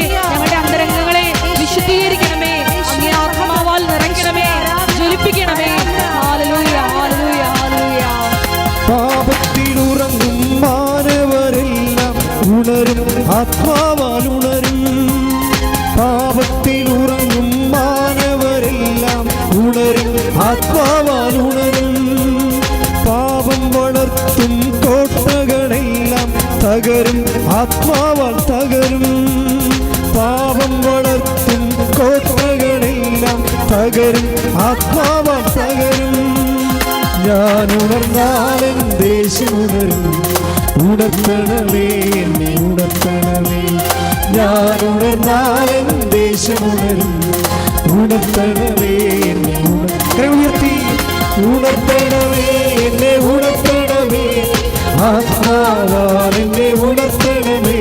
ഞങ്ങളുടെ അന്തരംഗങ്ങളെ വിശുദ്ധീകരിക്കണമേ, അങ്ങേ ആത്മാവാൽ നിറയ്ക്കണമേ, ജ്വലിപ്പിക്കണമേ. Hallelujah, hallelujah, hallelujah. പാപത്തിൽ ഉറങ്ങും മാനവരെല്ലാം ഉണരും, ആത്മാവാൽ ഉണരും. പാപത്തിൽ ഉറങ്ങും മാനവരെല്ലാം ഉണരും, ആത്മാവാൽ ഉണരും. പാപം വളർത്തും കോട്ടകളെല്ലാം തകരും, ആത്മാവാൽ തകരും. പാപം വളർത്തും കോട്ടകളെല്ലാം തകരും, ആത്മാവാൽ തകരും. ഞാൻ ഉണർന്നാലും ദേശം ഉണരും, ഉണർത്തണമേ എന്നെ ഉണർത്തണമേ. ഞാൻ ഉണർന്നാലും ദേശം ഉണരും, ഉണർത്തണമേ എന്നെ ഉയർത്തി. ഉണർത്തണമേ എന്നെ ഉണർത്തണമേ, ആത്മാവാൽ എന്നെ ഉണർത്തണമേ.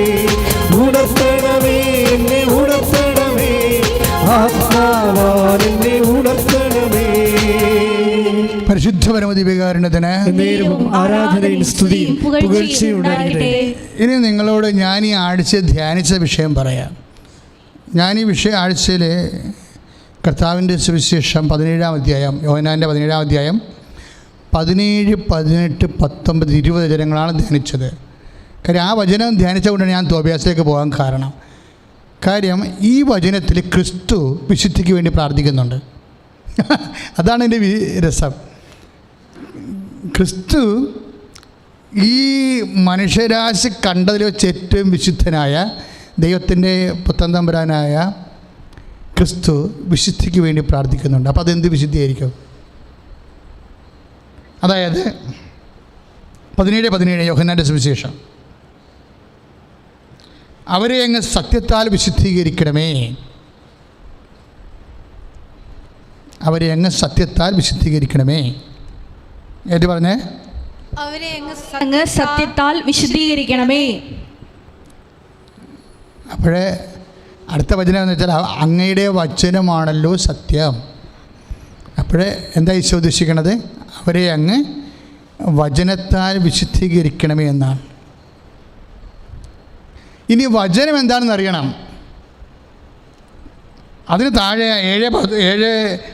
ഉണർത്തണമേ എന്നെ ഉണർത്തണമേ, ആത്മാവാൽ എന്നെ ഉണർത്തണമേ. പരിശുദ്ധ പരമദിവ്യകാരുണ്യത്തിന് ആരാധനയും സ്തുതിയും പുകഴ്ചയും ഉണ്ടാകട്ടെ. ഇനി നിങ്ങളോട് ഞാൻ ഈ ആഴ്ച ധ്യാനിച്ച വിഷയം പറയാം. ഞാൻ ഈ ആഴ്ചയിൽ കർത്താവിൻ്റെ സുവിശേഷം 17-ാം അധ്യായം, യോഹന്നാൻ്റെ 17-ാം അധ്യായം 17, 18, 19, 20 വചനങ്ങളാണ് ധ്യാനിച്ചത്. കാര്യം ആ വചനം ധ്യാനിച്ചുകൊണ്ടാണ് ഞാൻ തോബിയാസിലേക്ക് പോകാൻ കാരണം. കാര്യം ഈ വചനത്തിൽ ക്രിസ്തു വിശുദ്ധിക്ക് വേണ്ടി പ്രാർത്ഥിക്കുന്നുണ്ട്. അതാണ് എൻ്റെ രസം. ക്രിസ്തു ഈ മനുഷ്യരാശി കണ്ടതിൽ വെച്ച് ഏറ്റവും വിശുദ്ധനായ ദൈവത്തിൻ്റെ പുത്രൻ തമ്പുരാനായ ക്രിസ്തു വിശുദ്ധിക്ക് വേണ്ടി പ്രാർത്ഥിക്കുന്നുണ്ട്. അപ്പോൾ അതെന്ത് വിശുദ്ധിയായിരിക്കും? അതായത് 17 യോഹന്നാൻ്റെ സുവിശേഷം, അവരെ അങ്ങ് സത്യത്താൽ വിശുദ്ധീകരിക്കണമേ. അവരെ അങ്ങ് സത്യത്താൽ വിശുദ്ധീകരിക്കണമേ. ഏറ്റ് പറഞ്ഞേ? അവരെ അങ്ങ് സത്യത്താൽ വിശുദ്ധീകരിക്കണമേ. അപ്പോഴേ അടുത്ത വചനം എന്ന് വെച്ചാൽ അങ്ങയുടെ വചനമാണല്ലോ സത്യം. അപ്പോഴേ എന്താ ഈശോ ഉദ്ദേശിക്കണത്? അവരെ അങ്ങ് വചനത്താൽ വിശുദ്ധീകരിക്കണമേ എന്നാണ്. ഇനി വചനം എന്താണെന്ന് അറിയണം. അതിന് താഴെ 17,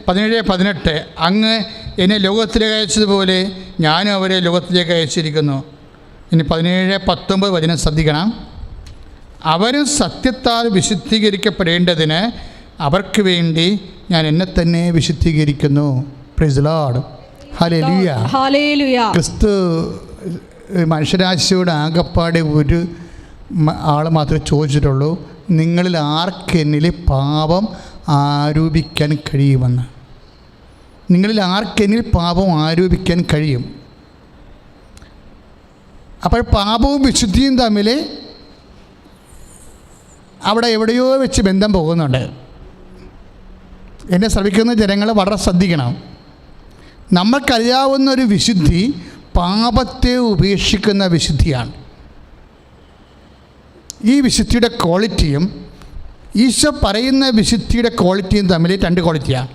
18 അങ്ങ് എന്നെ ലോകത്തിലേക്ക് അയച്ചതുപോലെ ഞാനും അവരെ ലോകത്തിലേക്ക് അയച്ചിരിക്കുന്നു. ഇനി 17, 19 വചനം ശ്രദ്ധിക്കണം. അവരും സത്യത്താൽ വിശുദ്ധീകരിക്കപ്പെടേണ്ടതിന് അവർക്ക് വേണ്ടി ഞാൻ എന്നെ തന്നെ വിശുദ്ധീകരിക്കുന്നു. Praise the lord. Hallelujah, hallelujah. ക്രിസ്തു മനുഷ്യരാശിയോട് ആകപ്പാടെ ഒരു ആൾ മാത്രമേ ചോദിച്ചിട്ടുള്ളൂ, നിങ്ങളിൽ ആർക്കെന്നിൽ പാപം ആരോപിക്കാൻ കഴിയുമെന്ന്. നിങ്ങളിൽ ആർക്കെന്നിൽ പാപം ആരോപിക്കാൻ കഴിയും. അപ്പോൾ പാപവും വിശുദ്ധിയും തമ്മിൽ അവിടെ എവിടെയോ വെച്ച് ബന്ധം പോകുന്നുണ്ട്. എന്നെ ശ്രമിക്കുന്ന ജനങ്ങൾ വളരെ ശ്രദ്ധിക്കണം. നമ്മൾക്കറിയാവുന്നൊരു വിശുദ്ധി പാപത്തെ ഉപേക്ഷിക്കുന്ന വിശുദ്ധിയാണ്. ഈ വിശുദ്ധിയുടെ ക്വാളിറ്റിയും ഈശോ പറയുന്ന വിശുദ്ധിയുടെ ക്വാളിറ്റിയും തമ്മിൽ 2 ക്വാളിറ്റിയാണ്.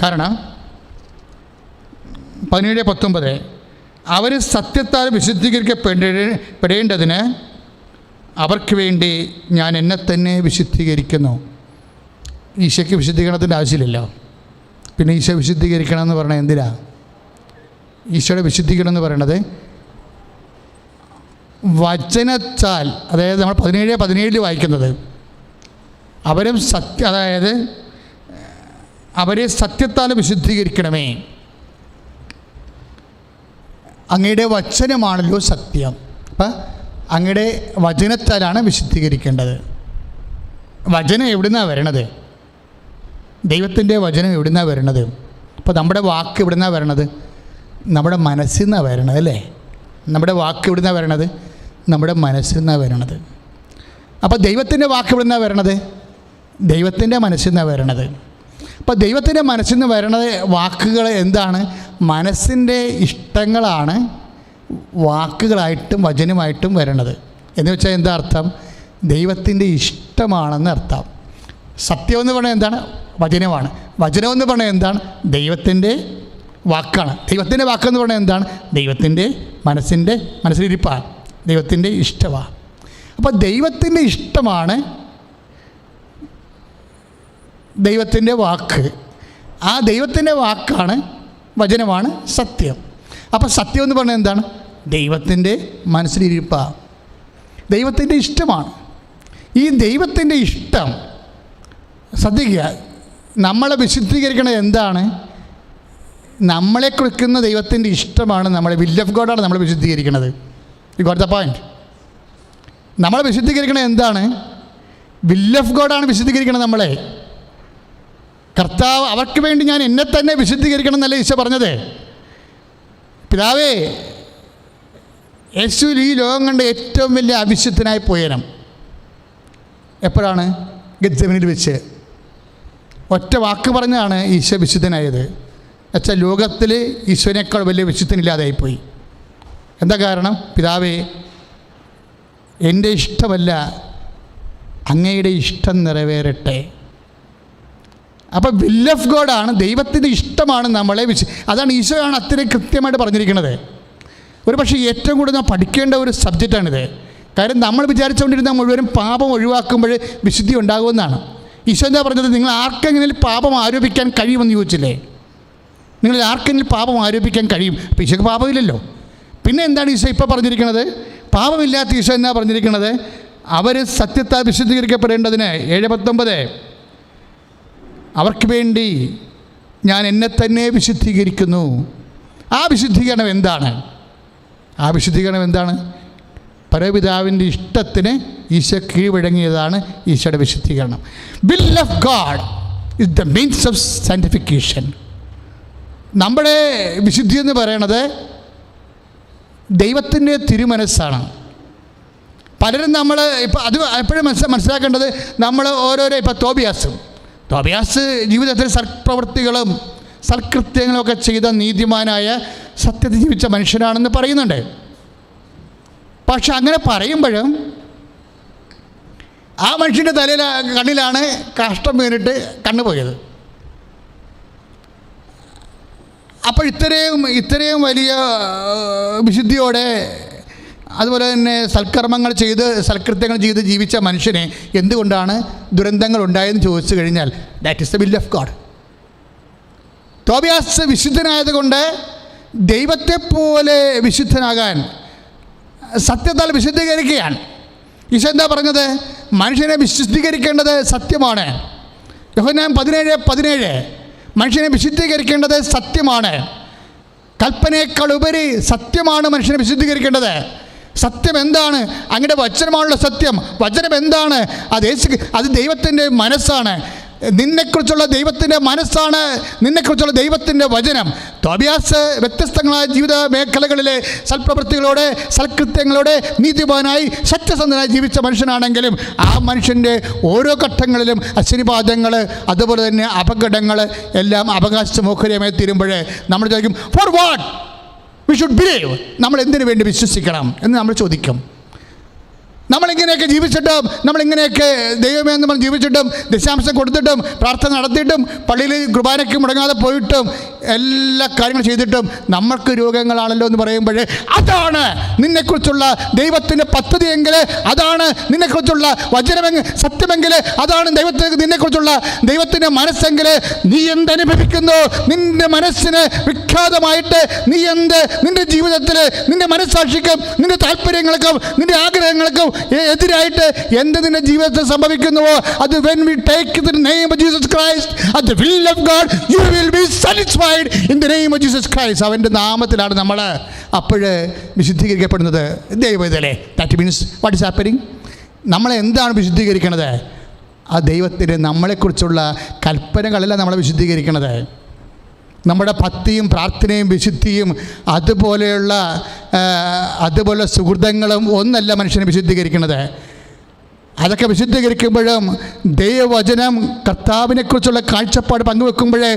കാരണം 17, 19 അവർ സത്യത്താൽ വിശുദ്ധീകരിക്കപ്പെടേണ്ടതിന് അവർക്ക് വേണ്ടി ഞാൻ എന്നെ തന്നെ വിശുദ്ധീകരിക്കുന്നു. ഈശോയ്ക്ക് വിശുദ്ധീകരണത്തിൻ്റെ ആവശ്യമില്ലല്ലോ. പിന്നെ ഈശോ വിശുദ്ധീകരിക്കണം എന്ന് പറഞ്ഞാൽ എന്തിനാ? ഈശോയുടെ വിശുദ്ധീകരണം എന്ന് പറയണത് വചനത്താൽ, അതായത് നമ്മൾ 17 വായിക്കുന്നത്, അതായത് അവരെ സത്യത്താൽ വിശുദ്ധീകരിക്കണമേ. അങ്ങയുടെ വചനമാണല്ലോ സത്യം. അപ്പം അങ്ങയുടെ വചനത്താലാണ് വിശുദ്ധീകരിക്കേണ്ടത്. വചനം എവിടുന്നാണ് വരണത്? ദൈവത്തിൻ്റെ വചനം എവിടുന്നാണ് വരണത്? അപ്പോൾ നമ്മുടെ വാക്ക് എവിടുന്നാണ് വരണത്? നമ്മുടെ മനസ്സിൽ നിന്നാണ് വരണത്, അല്ലേ? നമ്മുടെ വാക്ക് എവിടുന്നാണ് വരണത്? നമ്മുടെ മനസ്സിൽ നിന്നാണ് വരണത്. അപ്പോൾ ദൈവത്തിൻ്റെ വാക്ക് എവിടുന്നാണ് വരണത്? ദൈവത്തിൻ്റെ മനസ്സിൽ നിന്നാണ് വരണത്. അപ്പോൾ ദൈവത്തിൻ്റെ മനസ്സിൽ നിന്ന് വരണത് വാക്കുകൾ എന്താണ്? മനസ്സിൻ്റെ ഇഷ്ടങ്ങളാണ് വാക്കുകളായിട്ടും വചനമായിട്ടും വരണത്. എന്ന് വെച്ചാൽ എന്താ അർത്ഥം? ദൈവത്തിൻ്റെ ഇഷ്ടമാണെന്ന് അർത്ഥം. സത്യമെന്ന് പറഞ്ഞാൽ എന്താണ്? വചനമാണ്. വചനമെന്ന് പറഞ്ഞാൽ എന്താണ്? ദൈവത്തിൻ്റെ വാക്കാണ്. ദൈവത്തിൻ്റെ വാക്കെന്ന് പറഞ്ഞാൽ എന്താണ്? ദൈവത്തിൻ്റെ മനസ്സിലിരിപ്പാണ്, ദൈവത്തിൻ്റെ ഇഷ്ടമാണ്. അപ്പോൾ ദൈവത്തിൻ്റെ ഇഷ്ടമാണ് ദൈവത്തിൻ്റെ വാക്ക്. ആ ദൈവത്തിൻ്റെ വാക്കാണ്, വചനമാണ് സത്യം. അപ്പോൾ സത്യം എന്ന് പറഞ്ഞാൽ എന്താണ്? ദൈവത്തിൻ്റെ മനസ്സിലിരിപ്പാണ്, ദൈവത്തിൻ്റെ ഇഷ്ടമാണ്. ഈ ദൈവത്തിൻ്റെ ഇഷ്ടം ശ്രദ്ധിക്കുക, നമ്മളെ വിശുദ്ധീകരിക്കുന്നത് എന്താണ്? നമ്മളെ കുറിക്കുന്ന ദൈവത്തിൻ്റെ ഇഷ്ടമാണ്, നമ്മളെ വിൽ ഓഫ് ഗോഡാണ് നമ്മളെ വിശുദ്ധീകരിക്കുന്നത്. You got the point? നമ്മളെ വിശുദ്ധീകരിക്കുന്നത് എന്താണ്? വിൽ ഓഫ് ഗോഡാണ് വിശുദ്ധീകരിക്കുന്നത് നമ്മളെ. കർത്താവ് അവർക്ക് വേണ്ടി ഞാൻ എന്നെ തന്നെ വിശുദ്ധീകരിക്കണം എന്നല്ല ഈശോ പറഞ്ഞത്. പിതാവേ, യേശുവിൽ ഈ ലോകം കണ്ട ഏറ്റവും വലിയ അവിശുദ്ധനായി പോയനം എപ്പോഴാണ്? ഗെത്സമനിൽ വെച്ച് ഒറ്റ വാക്ക് പറഞ്ഞാണ് ഈശോ വിശുദ്ധനായത്. എന്നുവെച്ചാൽ ലോകത്തിൽ ഈശോനേക്കാൾ വലിയ വിശുദ്ധനില്ലാതായിപ്പോയി. എന്താ കാരണം? പിതാവേ, എൻ്റെ ഇഷ്ടമല്ല, അങ്ങയുടെ ഇഷ്ടം നിറവേറട്ടെ. അപ്പോൾ വിൽ ഓഫ് ഗോഡാണ്, ദൈവത്തിൻ്റെ ഇഷ്ടമാണ് നമ്മളെ അതാണ് ഈശോയാണ് അത്രയും കൃത്യമായിട്ട് പറഞ്ഞിരിക്കുന്നത്. ഒരു പക്ഷേ ഏറ്റവും കൂടുതൽ നാം പഠിക്കേണ്ട ഒരു സബ്ജക്റ്റാണിത്. കാര്യം നമ്മൾ വിചാരിച്ചുകൊണ്ടിരുന്ന മുഴുവനും പാപം ഒഴിവാക്കുമ്പോൾ വിശുദ്ധി ഉണ്ടാകുമെന്നാണ്. ഈശോ എന്താ പറഞ്ഞത്? നിങ്ങൾ ആർക്കെങ്കിലും പാപം ആരോപിക്കാൻ കഴിയുമെന്ന് ചോദിച്ചില്ലേ? നിങ്ങൾ ആർക്കെങ്കിലും പാപം ആരോപിക്കാൻ കഴിയും? അപ്പോൾ ഈശോക്ക് പാപമില്ലല്ലോ. പിന്നെ എന്താണ് ഈശോ ഇപ്പോൾ പറഞ്ഞിരിക്കുന്നത്? പാപമില്ലാത്ത ഈശോ എന്നാ പറഞ്ഞിരിക്കുന്നത്? അവർ സത്യത്താൽ വിശുദ്ധീകരിക്കപ്പെടേണ്ടതിന് 7:19 അവർക്ക് വേണ്ടി ഞാൻ എന്നെ തന്നെ വിശുദ്ധീകരിക്കുന്നു. ആ വിശുദ്ധീകരണം എന്താണ്? ആ വിശുദ്ധീകരണം എന്താണ്? പരപിതാവിൻ്റെ ഇഷ്ടത്തിന് ഈശോ കീഴ്വഴങ്ങിയതാണ് ഈശോയുടെ വിശുദ്ധീകരണം. Will of God is the means of sanctification. നമ്മുടെ വിശുദ്ധി എന്ന് പറയണത് ദൈവത്തിൻ്റെ തിരുമനസ്സാണ്. പലരും നമ്മൾ ഇപ്പോൾ അത് എപ്പോഴും മനസ്സിലാക്കേണ്ടത്, നമ്മൾ ഓരോരോ ഇപ്പോൾ തോബിയാസ് ജീവിതത്തിൽ സൽപ്രവൃത്തികളും സൽകൃത്യങ്ങളും ഒക്കെ ചെയ്ത നീതിമാനായ സത്യത്തിൽ ജീവിച്ച മനുഷ്യനാണെന്ന് പറയുന്നുണ്ട്. പക്ഷെ അങ്ങനെ പറയുമ്പോഴും ആ മനുഷ്യൻ്റെ കണ്ണിലാണ് കാഷ്ടം വീണിട്ട് കണ്ണുപോയത്. അപ്പോൾ ഇത്രയും വലിയ വിശുദ്ധിയോടെ അതുപോലെ തന്നെ സൽകൃത്യങ്ങൾ ചെയ്ത് ജീവിച്ച മനുഷ്യനെ എന്തുകൊണ്ടാണ് ദുരന്തങ്ങൾ ഉണ്ടായതെന്ന് ചോദിച്ചു കഴിഞ്ഞാൽ that is the will of God. Tobias വിശുദ്ധനായതുകൊണ്ട് ദൈവത്തെപ്പോലെ വിശുദ്ധനാകാൻ സത്യത്താൽ വിശുദ്ധീകരിക്കുകയാണ്. ഈശോ എന്താ പറഞ്ഞത്? മനുഷ്യനെ വിശുദ്ധീകരിക്കേണ്ടത് സത്യമാണ്. യോഹന്നാൻ 17:17 മനുഷ്യനെ വിശുദ്ധീകരിക്കേണ്ടത് സത്യമാണ്. കൽപ്പനയേക്കാൾ ഉപരി സത്യമാണ് മനുഷ്യനെ വിശുദ്ധീകരിക്കേണ്ടത്. സത്യം എന്താണ്? അങ്ങയുടെ വചനമാണല്ലോ സത്യം. വചനം എന്താണ്? അത് ദൈവത്തിൻ്റെ മനസ്സാണ്. നിന്നെക്കുറിച്ചുള്ള ദൈവത്തിൻ്റെ മനസ്സാണ്, നിന്നെക്കുറിച്ചുള്ള ദൈവത്തിൻ്റെ വചനം. തോബിയാസ് വ്യത്യസ്തങ്ങളായ ജീവിത മേഖലകളിലെ സൽപ്രവൃത്തികളോടെ സൽകൃത്യങ്ങളോടെ നീതിമാനായി സത്യസന്ധനായി ജീവിച്ച മനുഷ്യനാണെങ്കിലും ആ മനുഷ്യൻ്റെ ഓരോ ഘട്ടങ്ങളിലും അശനിപാതങ്ങൾ അതുപോലെ തന്നെ അപകടങ്ങൾ എല്ലാം അവകാശമോഹര്യമായി തീരുമ്പോൾ നമ്മൾ ചോദിക്കും, for what we should believe? നമ്മൾ എന്തിനു വേണ്ടി വിശ്വസിക്കണം എന്ന് നമ്മൾ ചോദിക്കും. നമ്മളിങ്ങനെയൊക്കെ ജീവിച്ചിട്ടും നമ്മളിങ്ങനെയൊക്കെ ദൈവമേ എന്ന് പറഞ്ഞ് ജീവിച്ചിട്ടും ദശാംശം കൊടുത്തിട്ടും പ്രാർത്ഥന നടത്തിയിട്ടും പള്ളിയിൽ കുർബാനയ്ക്ക് മുടങ്ങാതെ പോയിട്ടും എല്ലാ കാര്യങ്ങളും ചെയ്തിട്ടും നമ്മൾക്ക് രോഗങ്ങളാണല്ലോ എന്ന് പറയുമ്പോൾ അതാണ് നിന്നെക്കുറിച്ചുള്ള ദൈവത്തിൻ്റെ പദ്ധതിയെങ്കിൽ, അതാണ് നിന്നെക്കുറിച്ചുള്ള വചനമെങ്കിൽ, സത്യമെങ്കിൽ, അതാണ് നിന്നെക്കുറിച്ചുള്ള ദൈവത്തിൻ്റെ മനസ്സെങ്കിൽ നീ എന്തനുഭവിക്കുന്നു? നിൻ്റെ മനസ്സിന് വിഖ്യാതമായിട്ട് നീ നിൻ്റെ ജീവിതത്തിൽ നിൻ്റെ മനസ്സാക്ഷിക്കും നിൻ്റെ താല്പര്യങ്ങൾക്കും നിൻ്റെ ആഗ്രഹങ്ങൾക്കും എതിരായിട്ട് എന്ത് നിന്റെ ജീവിതത്തിൽ സംഭവിക്കുന്നുവോ അത് when we take the name of Jesus Christ at the will of God, you will be satisfied in the name of Jesus Christ. അവൻ്റെ നാമത്തിലാണ് നമ്മൾ അപ്പോഴ് വിശുദ്ധീകരിക്കപ്പെടുന്നത്. ദൈവത്തിലെ that means what is happening? നമ്മളെ എന്താണ് വിശുദ്ധീകരിക്കുന്നത്? ആ ദൈവത്തിൻ്റെ നമ്മളെക്കുറിച്ചുള്ള കൽപ്പനകളല്ല നമ്മളെ വിശുദ്ധീകരിക്കുന്നത്. നമ്മുടെ ഭക്തിയും പ്രാർത്ഥനയും വിശുദ്ധിയും അതുപോലെ സുഹൃതങ്ങളും ഒന്നല്ല മനുഷ്യനെ വിശുദ്ധീകരിക്കുന്നത്. അതൊക്കെ വിശുദ്ധീകരിക്കുമ്പോഴും ദൈവവചനം കർത്താവിനെക്കുറിച്ചുള്ള കാഴ്ചപ്പാട് പങ്കുവെക്കുമ്പോഴേ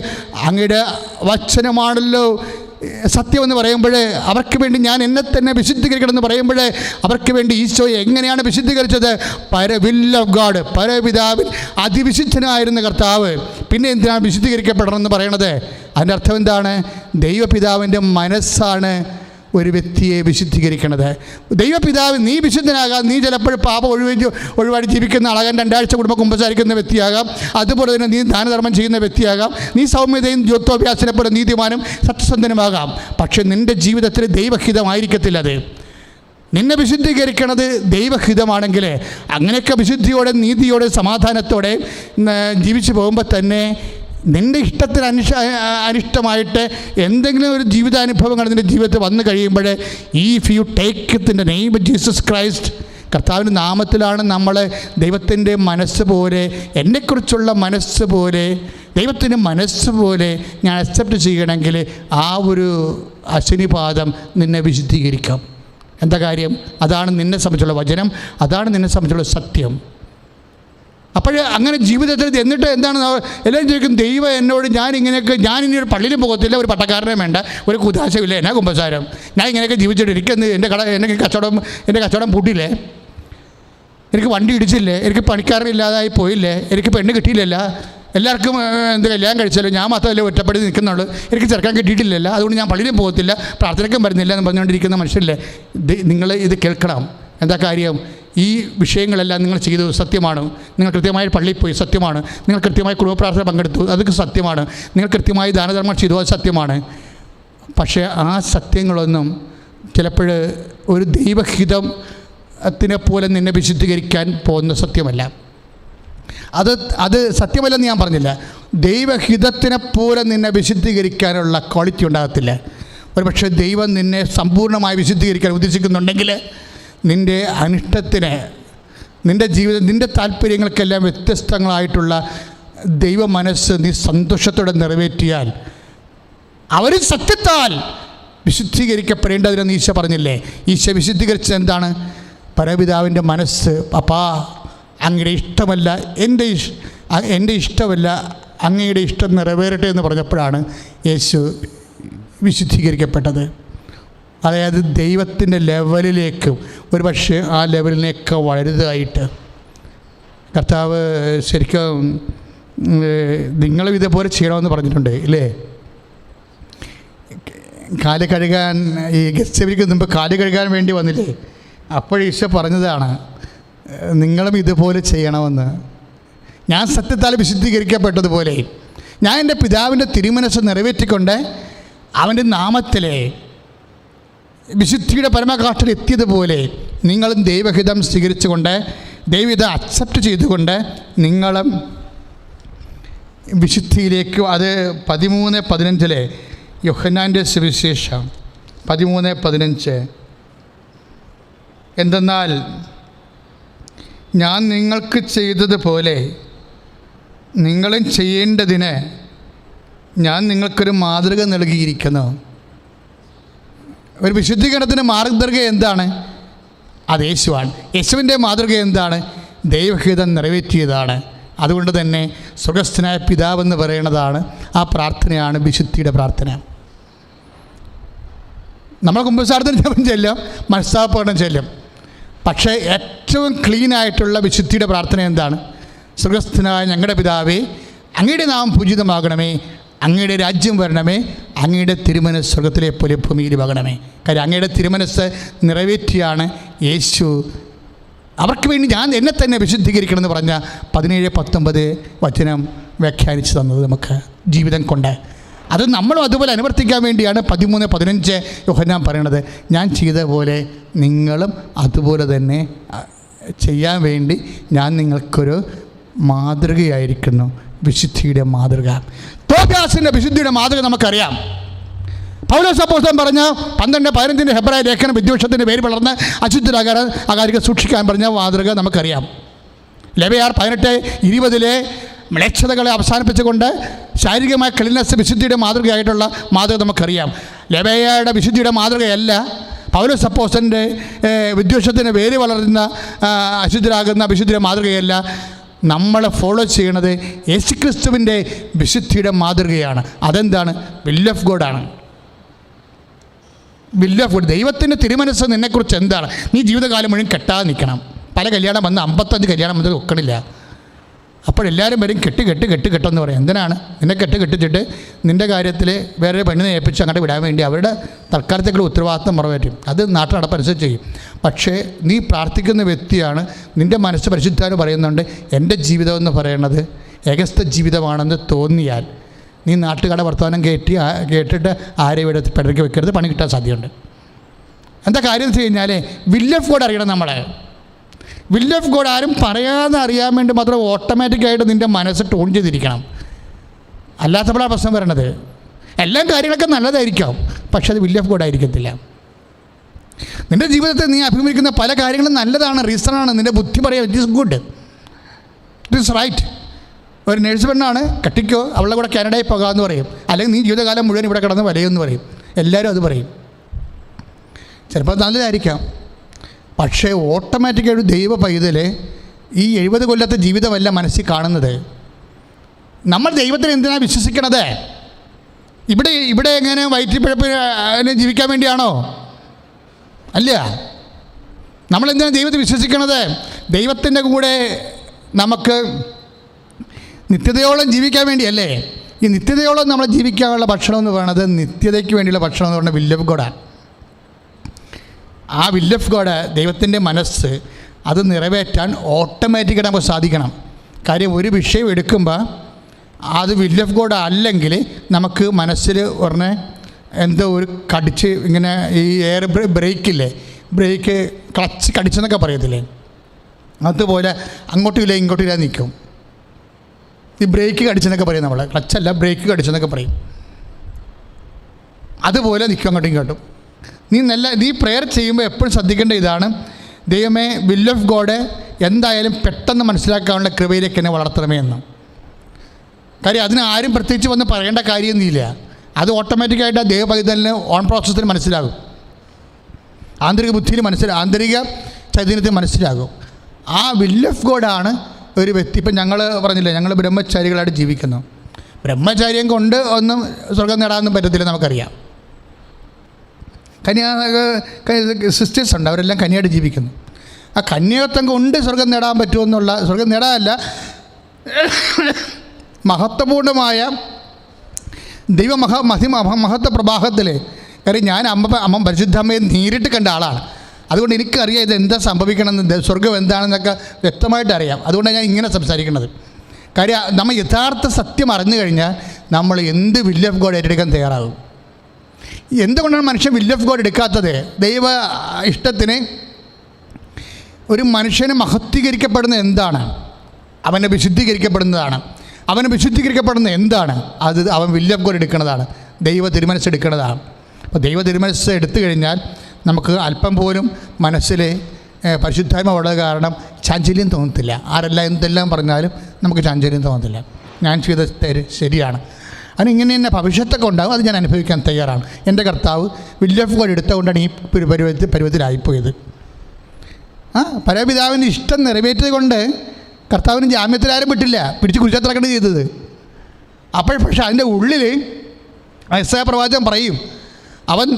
അങ്ങയുടെ വചനമാണല്ലോ സത്യമെന്ന് പറയുമ്പോൾ അവർക്ക് വേണ്ടി ഞാൻ എന്നെ തന്നെ വിശുദ്ധീകരിക്കണമെന്ന് പറയുമ്പോൾ അവർക്ക് വേണ്ടി ഈശോയെ എങ്ങനെയാണ് വിശുദ്ധീകരിച്ചത്? വിൽ ഓഫ് ഗാഡ്, പരപിതാവിൽ അതിവിശുദ്ധനായിരുന്ന കർത്താവ് പിന്നെ എന്തിനാണ് വിശുദ്ധീകരിക്കപ്പെടണമെന്ന് പറയണത്? അതിൻ്റെ അർത്ഥം എന്താണ്? ദൈവപിതാവിൻ്റെ മനസ്സാണ് ഒരു വ്യക്തിയെ വിശുദ്ധീകരിക്കണത്. ദൈവപിതാവ് നീ വിശുദ്ധനാകാം, നീ ചിലപ്പോൾ പാപം ഒഴിവാടി ജീവിക്കുന്ന ആളാകാം, 2 ആഴ്ച കുടുംബം കുമ്പസാരിക്കുന്ന വ്യക്തിയാകാം, അതുപോലെ തന്നെ നീ ദാനധർമ്മം ചെയ്യുന്ന വ്യക്തിയാകാം, നീ സൗമ്യതയും ജ്യോത്വാഭ്യാസനെ പോലെ നീതിമാനും സത്യസന്ധനുമാകാം. പക്ഷെ നിൻ്റെ ജീവിതത്തിൽ ദൈവഹിതമായിരിക്കത്തില്ല അത്. നിന്നെ വിശുദ്ധീകരിക്കണത് ദൈവഹിതമാണെങ്കിൽ അങ്ങനെയൊക്കെ വിശുദ്ധിയോടെ നീതിയോടെ സമാധാനത്തോടെ ജീവിച്ചു പോകുമ്പോൾ തന്നെ നിൻ്റെ ഇഷ്ടത്തിന് അനിഷ്ടമായിട്ട് എന്തെങ്കിലും ഒരു ജീവിതാനുഭവങ്ങൾ നിൻ്റെ ജീവിതത്തിൽ വന്നു കഴിയുമ്പോൾ if you take in the name of Jesus Christ, കർത്താവിൻ്റെ നാമത്തിലാണ് നമ്മൾ ദൈവത്തിൻ്റെ മനസ്സ് പോലെ, എന്നെക്കുറിച്ചുള്ള മനസ്സ് പോലെ, ദൈവത്തിൻ്റെ മനസ്സ് പോലെ ഞാൻ അക്സെപ്റ്റ് ചെയ്യണമെങ്കിൽ ആ ഒരു അശനിപാതം നിന്നെ വിശുദ്ധീകരിക്കാം. എന്താ കാര്യം? അതാണ് നിന്നെ സംബന്ധിച്ചുള്ള വചനം, അതാണ് നിന്നെ സംബന്ധിച്ചുള്ള സത്യം. അപ്പോൾ അങ്ങനെ ജീവിതത്തിൽ എന്നിട്ട് എന്താണ് എല്ലാവരും ചോദിക്കും, ദൈവം എന്നോട് ഞാൻ ഇനി ഒരു പള്ളിയിലും പോകത്തില്ല, ഒരു പട്ടക്കാരനെ വേണ്ട, ഒരു കുതാശമില്ല, എന്നാ കുമ്പസാരം, ഞാൻ ഇങ്ങനെയൊക്കെ ജീവിച്ചിട്ട് എനിക്കെന്ന് എൻ്റെ കച്ചവടം പൂട്ടിയില്ലേ, എനിക്ക് വണ്ടി ഇടിച്ചില്ലേ, എനിക്ക് പണിക്കാരനില്ലാതായി പോയില്ലേ, എനിക്ക് പെണ്ണ് കിട്ടിയില്ലല്ല, എല്ലാവർക്കും എന്ത് കല്യാണം കഴിച്ചല്ലോ, ഞാൻ മാത്രമല്ലേ ഒറ്റപ്പെടുത്തി നിൽക്കുന്നുള്ളൂ, എനിക്ക് ചെറുക്കാൻ കിട്ടിയിട്ടില്ലല്ല, അതുകൊണ്ട് ഞാൻ പള്ളിയിലും പോകത്തില്ല, പ്രാർത്ഥനയ്ക്കും വരുന്നില്ല എന്ന് പറഞ്ഞുകൊണ്ടിരിക്കുന്ന മനുഷ്യരില്ലേ, നിങ്ങൾ ഇത് കേൾക്കണം. എന്താ കാര്യം? ഈ വിഷയങ്ങളെല്ലാം നിങ്ങൾ ചെയ്തത് സത്യമാണ്. നിങ്ങൾ കൃത്യമായി പള്ളിയിൽ പോയി, സത്യമാണ്. നിങ്ങൾ കൃത്യമായി കുടുംബപ്രാർത്ഥന പങ്കെടുത്തു, അതൊക്കെ സത്യമാണ്. നിങ്ങൾ കൃത്യമായി ദാനധർമ്മം ചെയ്തു, അത് സത്യമാണ്. പക്ഷേ ആ സത്യങ്ങളൊന്നും ചിലപ്പോൾ ഒരു ദൈവഹിതത്തിനെ പോലെ നിന്നെ വിശുദ്ധീകരിക്കാൻ പോകുന്ന സത്യമല്ല. അത് സത്യമല്ലെന്ന് ഞാൻ പറഞ്ഞില്ല. ദൈവഹിതത്തിനെ പോലെ നിന്നെ വിശുദ്ധീകരിക്കാനുള്ള ക്വാളിറ്റി ഉണ്ടാകത്തില്ല. ഒരു പക്ഷേ ദൈവം നിന്നെ സമ്പൂർണ്ണമായി വിശുദ്ധീകരിക്കാൻ ഉദ്ദേശിക്കുന്നുണ്ടെങ്കിൽ നിൻ്റെ അനിഷ്ടത്തിന്, നിൻ്റെ ജീവിതം, നിൻ്റെ താല്പര്യങ്ങൾക്കെല്ലാം വ്യത്യസ്തങ്ങളായിട്ടുള്ള ദൈവ മനസ്സ് നീ സന്തോഷത്തോടെ നിറവേറ്റിയാൽ അവർ സത്യത്താൽ വിശുദ്ധീകരിക്കപ്പെടേണ്ടതിനെന്ന് ഈശോ പറഞ്ഞില്ലേ? ഈശോ വിശുദ്ധീകരിച്ചത് എന്താണ്? പരപിതാവിൻ്റെ മനസ്സ്, അപ്പാ അങ്ങയുടെ ഇഷ്ടമല്ല എൻ്റെ ഇഷ്ടമല്ല, അങ്ങയുടെ ഇഷ്ടം നിറവേറട്ടെ എന്ന് പറഞ്ഞപ്പോഴാണ് യേശു വിശുദ്ധീകരിക്കപ്പെട്ടത്. അതായത് ദൈവത്തിൻ്റെ ലെവലിലേക്ക്, ഒരു പക്ഷേ ആ ലെവലിനേക്ക് വലുതായിട്ട് കർത്താവ് ശരിക്കും നിങ്ങളും ഇതേപോലെ ചെയ്യണമെന്ന് പറഞ്ഞിട്ടുണ്ട് ഇല്ലേ? കാല് കഴുകാൻ ഈ ഗസ്റ്റ്ക്ക് മുമ്പ് കാല് കഴുകാൻ വേണ്ടി വന്നില്ലേ? അപ്പോൾ ഈശോ പറഞ്ഞതാണ് നിങ്ങളും ഇതുപോലെ ചെയ്യണമെന്ന്. ഞാൻ സത്യത്താൽ വിശുദ്ധീകരിക്കപ്പെട്ടതുപോലെ ഞാൻ എൻ്റെ പിതാവിൻ്റെ തിരുമനസ്സ് നിറവേറ്റിക്കൊണ്ട് അവൻ്റെ നാമത്തിലെ വിശുദ്ധിയുടെ പരമകാഷ്ഠയിൽ എത്തിയതുപോലെ നിങ്ങളും ദൈവഹിതം സ്വീകരിച്ചുകൊണ്ട്, ദൈവഹിതം അക്സെപ്റ്റ് ചെയ്തുകൊണ്ട് നിങ്ങളും വിശുദ്ധിയിലേക്ക്. അത് 13:15 യോഹന്നാൻ്റെ സുവിശേഷം 13:15. എന്തെന്നാൽ ഞാൻ നിങ്ങൾക്ക് ചെയ്തതുപോലെ നിങ്ങളും ചെയ്യേണ്ടതിന് ഞാൻ നിങ്ങൾക്കൊരു മാതൃക നൽകിയിരിക്കുന്നു. ഒരു വിശുദ്ധീകരണത്തിന് മാർഗദർശ എന്താണ്? അത് യേശുവാണ്. യേശുവിൻ്റെ മാതൃക എന്താണ്? ദൈവഹിതം നിറവേറ്റിയതാണ്. അതുകൊണ്ട് തന്നെ സ്വർഗസ്ഥനായ പിതാവെന്ന് പറയുന്നതാണ് ആ പ്രാർത്ഥനയാണ് വിശുദ്ധിയുടെ പ്രാർത്ഥന. നമ്മൾ കുമ്പസാരത്തിന് ജപം ചെല്ലും, മനസ്താപകരണം ചെല്ലും. പക്ഷേ ഏറ്റവും ക്ലീനായിട്ടുള്ള വിശുദ്ധിയുടെ പ്രാർത്ഥന എന്താണ്? സ്വർഗസ്ഥനായ ഞങ്ങളുടെ പിതാവേ, അങ്ങയുടെ നാമം പൂജിതമാകണമേ, അങ്ങയുടെ രാജ്യം വരണമേ, അങ്ങയുടെ തിരുമനസ് സ്വർഗത്തിലെ പോലെ ഭൂമിയിലുമാകണമേ. കാര്യം അങ്ങയുടെ തിരുമനസ് നിറവേറ്റിയാണ് യേശു അവർക്ക് വേണ്ടി ഞാൻ എന്നെ തന്നെ വിശുദ്ധീകരിക്കണമെന്ന് പറഞ്ഞ 17-19 വചനം വ്യാഖ്യാനിച്ചു തന്നത് നമുക്ക് ജീവിതം കൊണ്ട്. അത് നമ്മളും അതുപോലെ അനുവർത്തിക്കാൻ വേണ്ടിയാണ് 13-15 യോഹന്നാൻ പറയണത്. ഞാൻ ചെയ്ത പോലെ നിങ്ങളും അതുപോലെ തന്നെ ചെയ്യാൻ വേണ്ടി ഞാൻ നിങ്ങൾക്കൊരു മാതൃകയായിരിക്കുന്നു. വിശുദ്ധിയുടെ മാതൃക. തോബിയാസിൻ്റെ വിശുദ്ധിയുടെ മാതൃക നമുക്കറിയാം. പൗലോസ് അപ്പോസ്തലൻ പറഞ്ഞ 12-15 ഹെബ്രായ ലേഖനം വിദ്വേഷത്തിൻ്റെ പേര് വളർന്ന് അശുദ്ധരാകാതെ സൂക്ഷിക്കാൻ പറഞ്ഞ മാതൃക നമുക്കറിയാം. ലെവയാർ 18-20 മ്ലേച്ഛതകളെ അവസാനിപ്പിച്ചുകൊണ്ട് ശാരീരികമായ ക്ലീൻനെസ് വിശുദ്ധിയുടെ മാതൃകയായിട്ടുള്ള മാതൃക നമുക്കറിയാം. ലെവയാരുടെ വിശുദ്ധിയുടെ മാതൃകയല്ല പൗലോസ് അപ്പോസ്തലൻ്റെ വിദ്വേഷത്തിന് വേര് വളരുന്ന അശുദ്ധരാകുന്ന വിശുദ്ധിയുടെ മാതൃകയല്ല. നമ്മൾ ഫോളോ ചെയ്യണത് യേശുക്രിസ്തുവിൻ്റെ വിശുദ്ധിയുടെ മാതൃകയാണ്. അതെന്താണ്? വിൽ ഓഫ് ഗോഡാണ്. വില്ല് ഓഫ് ഗോഡ്, ദൈവത്തിൻ്റെ തിരുമനസ് നിന്നെക്കുറിച്ച് എന്താണ്? നീ ജീവിതകാലം മുഴുവൻ കെട്ടാതെ നിൽക്കണം. പല കല്യാണം വന്ന് 55 കല്യാണം വന്ന് ഒക്കണില്ല. അപ്പോഴെല്ലാവരും വരും കെട്ടെന്ന് പറയും. എന്തിനാണ്? നിന്നെ കെട്ടിച്ചിട്ട് നിൻ്റെ കാര്യത്തിൽ വേറെ പെണ്ണിനെ ഏൽപ്പിച്ച് അങ്ങോട്ട് വിടാൻ വേണ്ടി അവരുടെ തൽക്കാലത്തേക്കുള്ള ഉത്തരവാദിത്വം മറവേറ്റും. അത് നാട്ടു നടപ്പനുസരിച്ച് ചെയ്യും. പക്ഷേ നീ പ്രാർത്ഥിക്കുന്ന വ്യക്തിയാണ്. നിൻ്റെ മനസ്സ് പരിശുദ്ധാന് പറയുന്നുണ്ട്, എൻ്റെ ജീവിതം എന്ന് പറയുന്നത് ഏകസ്ഥ ജീവിതമാണെന്ന് തോന്നിയാൽ നീ നാട്ടുകാരുടെ വർത്തമാനം കേട്ടിട്ട് ആരെയും ഇവിടെ പിടയ്ക്ക് വെക്കരുത്, പണി കിട്ടാൻ സാധ്യതയുണ്ട്. എന്താ കാര്യം എന്ന് വെച്ച് കഴിഞ്ഞാൽ വില്ല് ഓഫ് ഗോഡ് അറിയണം. നമ്മളെ വില്ല് ഓഫ് ഗോഡ് ആരും പറയാതെ അറിയാൻ വേണ്ടി മാത്രം ഓട്ടോമാറ്റിക്കായിട്ട് നിൻ്റെ മനസ്സ് ടൂൺ ചെയ്തിരിക്കണം. അല്ലാത്തപ്പോഴാണ് പ്രശ്നം വരണത്. എല്ലാ കാര്യങ്ങളൊക്കെ നല്ലതായിരിക്കാം, പക്ഷെ അത് വില്ല് ഓഫ് ഗോഡ് ആയിരിക്കത്തില്ല. നിൻ്റെ ജീവിതത്തിൽ നീ അഭിമുഖിക്കുന്ന പല കാര്യങ്ങളും നല്ലതാണ്, റീസണാണ്. നിൻ്റെ ബുദ്ധി പറയാം it is good, it is right. ഒരു നേഴ്സ് പെണ്ണാണ്, കെട്ടിക്കോ, അവളുടെ കൂടെ കാനഡയിൽ പോകാമെന്ന് പറയും. അല്ലെങ്കിൽ നീ ജീവിതകാലം മുഴുവൻ ഇവിടെ കിടന്ന് വലയെന്ന് പറയും. എല്ലാവരും അത് പറയും. ചിലപ്പോൾ നല്ലതായിരിക്കാം, പക്ഷേ ഓട്ടോമാറ്റിക്കായിട്ട് ദൈവ പൈതൽ ഈ 70 കൊല്ലത്തെ ജീവിതമല്ല മനസ്സിൽ കാണുന്നത്. നമ്മൾ ദൈവത്തിന് എന്തിനാണ് വിശ്വസിക്കണത്? ഇവിടെ എങ്ങനെ വയറ്റിപ്പിഴപ്പിന് ജീവിക്കാൻ വേണ്ടിയാണോ? അല്ല. നമ്മളെന്തിനാണ് ദൈവത്തെ വിശ്വസിക്കണത്? ദൈവത്തിൻ്റെ കൂടെ നമുക്ക് നിത്യതയോളം ജീവിക്കാൻ വേണ്ടിയല്ലേ? ഈ നിത്യതയോളം നമ്മൾ ജീവിക്കാനുള്ള ഭക്ഷണം എന്ന് പറയുന്നത്, നിത്യതയ്ക്ക് വേണ്ടിയുള്ള ഭക്ഷണം എന്ന് പറയുന്നത് വില്ല് ഓഫ് ഗോഡാണ്. ആ വില്ല് ഓഫ് ഗോഡ്, ദൈവത്തിൻ്റെ മനസ്സ്, അത് നിറവേറ്റാൻ ഓട്ടോമാറ്റിക്കായിട്ട് നമുക്ക് സാധിക്കണം. കാര്യം ഒരു വിഷയം എടുക്കുമ്പോൾ അത് വില്ല് ഓഫ് ഗോഡ് അല്ലെങ്കിൽ നമുക്ക് മനസ്സിൽ ഉടനെ എന്തോ ഒരു കടിച്ച് ഇങ്ങനെ ഈ എയർ ബ്രേക്ക് ക്ലച്ച് കടിച്ചെന്നൊക്കെ പറയത്തില്ലേ, അതുപോലെ അങ്ങോട്ടും ഇല്ല ഇങ്ങോട്ടും ഇല്ല നിൽക്കും. ഈ ബ്രേക്ക് കടിച്ചെന്നൊക്കെ പറയും, നമ്മൾ ക്ലച്ചല്ല ബ്രേക്ക് കടിച്ചെന്നൊക്കെ പറയും. അതുപോലെ നിൽക്കും അങ്ങോട്ടും ഇങ്ങോട്ടും. നീ പ്രെയർ ചെയ്യുമ്പോൾ എപ്പോഴും ശ്രദ്ധിക്കേണ്ട ഇതാണ്, ദൈവമേ വില്ല് ഓഫ് ഗോഡ് എന്തായാലും പെട്ടെന്ന് മനസ്സിലാക്കാനുള്ള കൃപയിലേക്ക് എന്നെ വളർത്തണമേ എന്ന്. കാര്യം അതിന് ആരും പ്രത്യേകിച്ച് വന്ന് പറയേണ്ട കാര്യമൊന്നുമില്ല. അത് ഓട്ടോമാറ്റിക്കായിട്ട് ദൈവ പൈതലിന് ഓൺ പ്രോസസ്സിൽ മനസ്സിലാകും. ആന്തരിക ബുദ്ധിയിൽ ആന്തരിക ചൈതന്യത്തിൽ മനസ്സിലാകും. ആ വില്ല് ഓഫ് ഗോഡാണ് ഒരു വ്യക്തി. ഇപ്പം ഞങ്ങൾ പറഞ്ഞില്ലേ, ഞങ്ങൾ ബ്രഹ്മചാരികളായിട്ട് ജീവിക്കുന്നു. ബ്രഹ്മചാര്യം കൊണ്ട് ഒന്നും സ്വർഗം നേടാനൊന്നും പറ്റത്തില്ല, നമുക്കറിയാം. സിസ്റ്റേഴ്സ് ഉണ്ട്, അവരെല്ലാം കന്യയായിട്ട് ജീവിക്കുന്നു. ആ കന്യകത്വം കൊണ്ട് സ്വർഗം നേടാൻ പറ്റുമെന്നുള്ള, സ്വർഗം നേടാനല്ല, മഹത്വപൂർണ്ണമായ മഹത്വ പ്രവാഹത്തിൽ. കാര്യം ഞാൻ അമ്മ പരിശുദ്ധമ്മയെ നേരിട്ട് കണ്ട ആളാണ്. അതുകൊണ്ട് എനിക്കറിയാം ഇത് എന്താ സംഭവിക്കണമെന്ന്, സ്വർഗം എന്താണെന്നൊക്കെ വ്യക്തമായിട്ട് അറിയാം. അതുകൊണ്ടാണ് ഞാൻ ഇങ്ങനെ സംസാരിക്കുന്നത്. കാര്യം നമ്മൾ യഥാർത്ഥ സത്യം അറിഞ്ഞു കഴിഞ്ഞാൽ നമ്മൾ എന്ത് വില്ല് ഓഫ് ഗോഡ് ഏറ്റെടുക്കാൻ തയ്യാറാകും. എന്തുകൊണ്ടാണ് മനുഷ്യൻ വില്ല് ഓഫ് ഗോഡ് എടുക്കാത്തത്? ദൈവ ഇഷ്ടത്തിന് ഒരു മനുഷ്യന് മഹത്വീകരിക്കപ്പെടുന്ന എന്താണ്? അവനെ വിശുദ്ധീകരിക്കപ്പെടുന്നതാണ്. അവന് വിശുദ്ധീകരിക്കപ്പെടുന്ന എന്താണ്? അത് അവൻ വില്ല് ഓഫ് ഗോഡ് എടുക്കുന്നതാണ്, ദൈവ തിരുമനസ് എടുക്കുന്നതാണ്. അപ്പോൾ ദൈവ തിരുമനസ് എടുത്തു കഴിഞ്ഞാൽ നമുക്ക് അല്പം പോലും മനസ്സിൽ പരിശുദ്ധാത്മ ഉള്ളത് കാരണം ചാഞ്ചല്യം തോന്നത്തില്ല. ആരെല്ലാം എന്തെല്ലാം പറഞ്ഞാലും നമുക്ക് ചാഞ്ചല്യം തോന്നത്തില്ല. ഞാൻ ചെയ്ത ശരിയാണ്, അതിനിങ്ങനെ തന്നെ ഭവിഷ്യത്തൊക്കെ ഉണ്ടാകും. അത് ഞാൻ അനുഭവിക്കാൻ തയ്യാറാണ്. എൻ്റെ കർത്താവ് വില്ല് ഓഫ് ഗോഡ് എടുത്തുകൊണ്ടാണ് ഈ പരുവത്തിലായിപ്പോയത്. പരമപിതാവിൻ്റെ ഇഷ്ടം നിറവേറ്റത് കൊണ്ട് കർത്താവിന് ജാമ്യത്തിലാരും വിട്ടില്ല, പിടിച്ച് കുരിശത്തിറക്കേണ്ടി ചെയ്തത്. പക്ഷേ അതിൻ്റെ ഉള്ളിൽ യെശയ്യാ പ്രവാചകൻ പറയും, അവൻ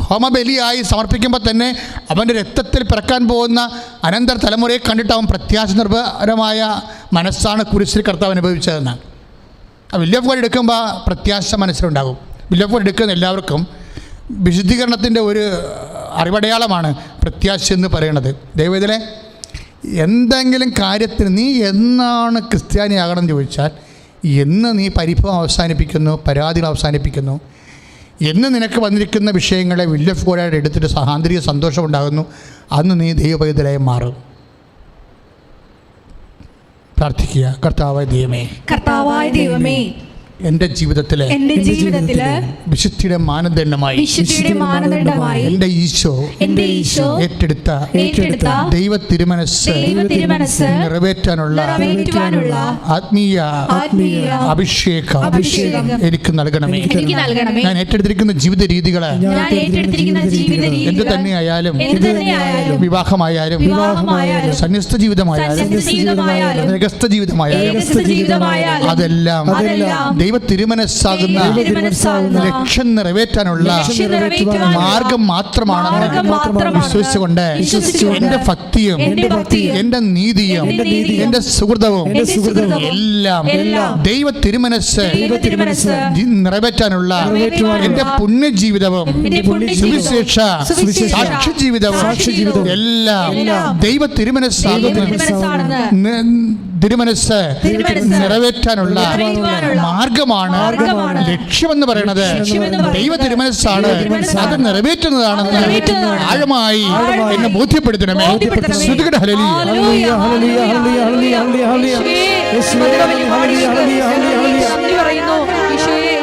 ഹോമബലിയായി സമർപ്പിക്കുമ്പോൾ തന്നെ അവൻ്റെ രക്തത്തിൽ പിറക്കാൻ പോകുന്ന അനന്തര തലമുറയെ കണ്ടിട്ട് അവൻ പ്രത്യാശ നിർഭരമായ മനസ്സാണ് കുരിശിൽ കർത്താവ് അനുഭവിച്ചതെന്ന്. ആ വില്ല് ഓഫ് ഗോഡ് എടുക്കുമ്പോൾ പ്രത്യാശ മനസ്സിലുണ്ടാകും. വില്ല് ഓഫ് ഗോഡ് എടുക്കുന്ന എല്ലാവർക്കും വിശുദ്ധീകരണത്തിൻ്റെ ഒരു അറിവടയാളമാണ് പ്രത്യാശ എന്ന് പറയുന്നത്. ദൈവത്തിലെ എന്തെങ്കിലും കാര്യത്തിന് നീ എന്നാണ് ക്രിസ്ത്യാനിയാകണം എന്ന് ചോദിച്ചാൽ, എന്ന് നീ പരിഭവം അവസാനിപ്പിക്കുന്നു, പരാതികൾ അവസാനിപ്പിക്കുന്നു, എന്ന് നിനക്ക് വന്നിരിക്കുന്ന വിഷയങ്ങളെ വില്ല് ഓഫ് ഗോഡായിട്ട് എടുത്തിട്ട് ആന്തരിക സന്തോഷം ഉണ്ടാകുന്നു, അന്ന് നീ ദൈവപൈതലായി മാറും. പ്രാർത്ഥിക്കുക. കർത്താവായ ദൈവമേ, എൻ്റെ ജീവിതത്തിലെ വിശുദ്ധിയുടെ മാനദണ്ഡമായി എൻ്റെ ഈശോ ഏറ്റെടുത്ത ദൈവ തിരുമനസ് നിറവേറ്റാനുള്ള ആത്മീയ അഭിഷേകം എനിക്ക് നൽകണമേ. ഞാൻ ഏറ്റെടുത്തിരിക്കുന്ന ജീവിത രീതികളെ എന്ത് തന്നെയായാലും, വിവാഹമായാലും സന്യസ്ത ജീവിതമായാലും രഹസ്യ ജീവിതമായാലും അതെല്ലാം ദൈവ തിരുമനസ്സാകുന്ന ലക്ഷ്യം നിറവേറ്റാനുള്ള മാർഗം മാത്രമാണെന്ന് വിശ്വസിച്ചുകൊണ്ട് എൻ്റെ ഭക്തിയും എൻ്റെ നീതിയും എൻ്റെ സുഹൃതവും എല്ലാം ദൈവ തിരുമനസ് നിറവേറ്റാനുള്ള എൻ്റെ പുണ്യജീവിതവും സുവിശേഷ സാക്ഷി ജീവിതവും എല്ലാം ദൈവ തിരുമനസ് നിറവേറ്റാനുള്ള മാർഗമാണ്. ലക്ഷ്യമെന്ന് പറയുന്നത് ദൈവ തിരുമനസ്സാണ്, അത് നിറവേറ്റുന്നതാണെന്ന് ആഴമായി എന്നെ ബോധ്യപ്പെടുത്തണമേ. ശ്രുതികട ഹല്ലേലൂയ.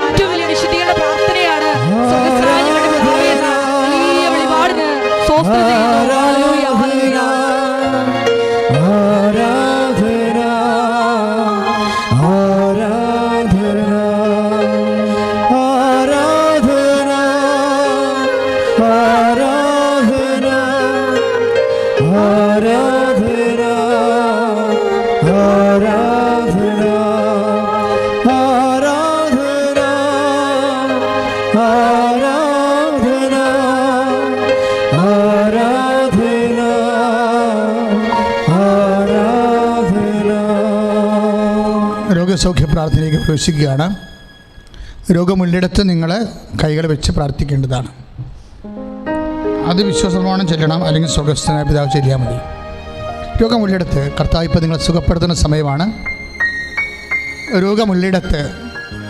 ഏറ്റവും വലിയ വിശുദ്ധിയുടെ പ്രാർത്ഥനയാണ്. രോഗസൗഖ്യ പ്രാർത്ഥനയിലേക്ക് പ്രവേശിക്കുകയാണ്. രോഗമുള്ളിടത്ത് നിങ്ങൾ കൈകൾ വെച്ച് പ്രാർത്ഥിക്കേണ്ടതാണ്. അത് വിശ്വാസപ്രമാണം ചെല്ലണം, അല്ലെങ്കിൽ സ്വർഗ്ഗസ്ഥനായ പിതാവ് ചെല്ലിയാൽ മതി. രോഗമുള്ളിടത്ത് കർത്താവ് ഇപ്പോൾ നിങ്ങളെ സുഖപ്പെടുത്തുന്ന സമയമാണ്. രോഗമുള്ളിടത്ത്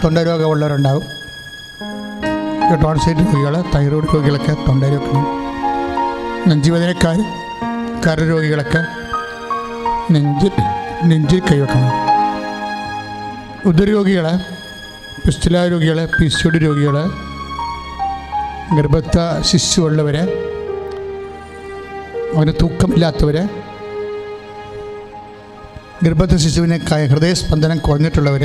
തൊണ്ടരോഗമുള്ളവരുണ്ടാവും, ടോൺസൈറ്റ് രോഗികൾ, തൈറോയ്ഡ് രോഗികളൊക്കെ തൊണ്ടരോഗം, നെഞ്ചുവേദനക്കാർ, കരരോഗികളൊക്കെ നെഞ്ചിൽ കൈവെക്കണം. ഉദരരോഗികൾ, പിസ്തുല രോഗികൾ, PCOD രോഗികൾ, ഗർഭസ്ഥ ശിശുവുള്ളവർ, അവന് തൂക്കമില്ലാത്തവർ, ഗർഭസ്ഥ ശിശുവിന് ഹൃദയസ്പന്ദനം കുറഞ്ഞിട്ടുള്ളവർ,